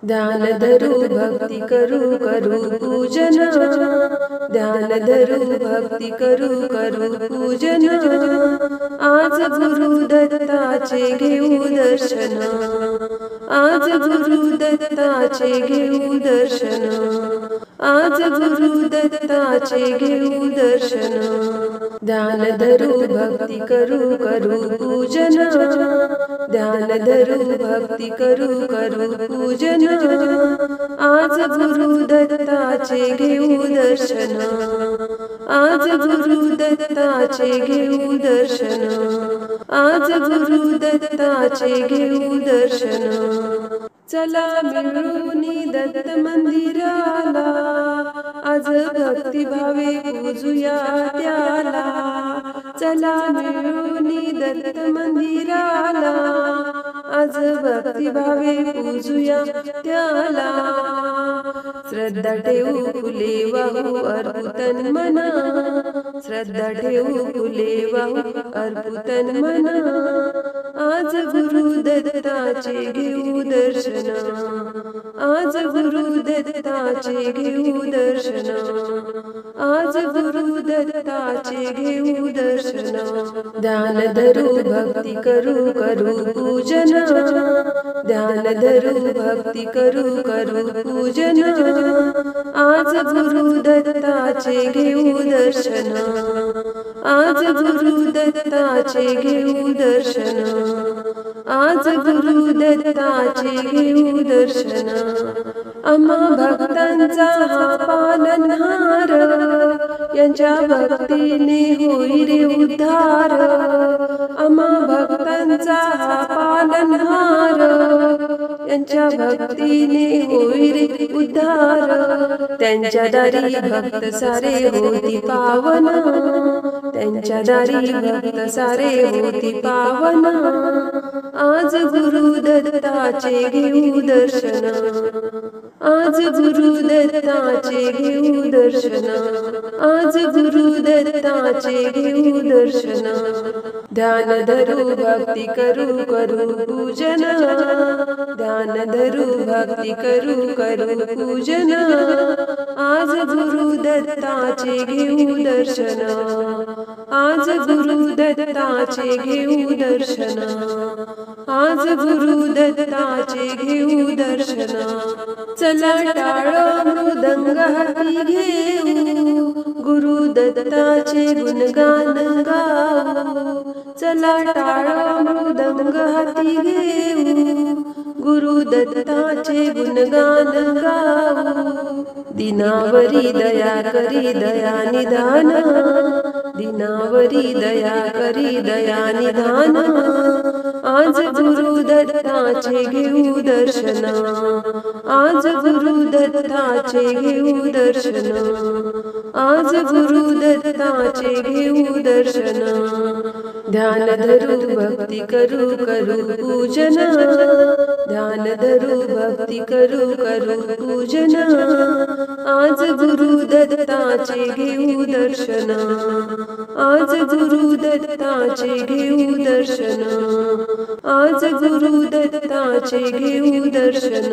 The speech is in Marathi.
ध्यान धरू भक्ती करू करू पूजन, ध्यान धरू भक्ती करू करू पूजन। आज गुरु दत्ताचे घेऊ दर्शन, आज गुरु दत्ताचे घेऊ दर्शन, आज गुरु दत्ताचे घेऊ दर्शन। ध्यान धरू भक्ती करू करू पूजन, ध्यान धरू भक्ती करू करू पूजन। आज गुरु दत्ताचे घेऊ दर्शन, आज गुरु दत्ताचे घेऊ दर्शन, आज गुरु दत्ताचे घेऊ दर्शन। चला मिळूनी दत्त मंदिराला, आज भक्तिभावे पूजूया त्याला। चला मिळूनी दत्त मंदिराला, आज भक्तिभावे पूजूया त्याला। श्रद्धा ठेवू फुले वाहू अर्पुतन मना, श्रद्धा ठेवू फुले वाहू अर्पुतन मना। आज गुरु दत्ताचे घेऊ दर्शन, आज गुरु दत्ताचे घेऊ दर्शन, आज गुरु दत्ताचे घेऊ दर्शन। ध्यान धरू भक्ती करू करू पूजन, ध्यान धरू भक्ती करू करू पूजन। आज गुरु दत्ताचे घेऊ दर्शन, आज गुरु दत्ताचे घेऊ दर्शन, आज गुरु दत्ताचे घेऊ दर्शन। आम्हा भक्तांचा हा पालनहार, यांच्या भक्तीने होई रे उद्धार। आम्हा भक्तांचा हा पालनहार, यांच्या भक्तीने होई रे उद्धार। त्यांच्या दारी भक्त सारे होती पावन, त्यांच्या दारी भक्त सारे होती पावन। आज गुरु दत्ताचे घेऊ दर्शन, आज गुरु दत्ताचे घेऊ दर्शन, आज गुरु दत्ताचे घेऊ दर्शन। ध्यान धरू भक्ती करू करू पूजन, ध्यान धरू भक्ती करू करू पूजन। आज गुरु दत्ताचे घेऊ दर्शन, आज गुरु दत्ताचे घेऊ दर्शन, आज गुरु दत्ताचे घेऊ दर्शन। चला टाळ मृदंग हाती घेऊ, गुरु दत्ताचे गुणगान गाऊ। चला टाळ मृदंग हाती घेऊ, गुरु दत्ताचे गुणगान गाऊ। दिनावरी दया करी दया निधान, दिनावरी दया करी दया निधान। आज गुरु दत्ताचे घेऊ दर्शन, आज गुरु दत्ताचे घेऊ दर्शन, आज गुरु दत्ताचे घेऊ दर्शन। ध्यान धरू भक्ती करू करू पूजन, ध्यान धरू भक्ती करू करू पूजन। आज गुरु दत्ताचे घेऊ दर्शन, आज गुरु दत्ताचे घेऊ दर्शन, आज गुरु दत्ताचे घेऊ दर्शन।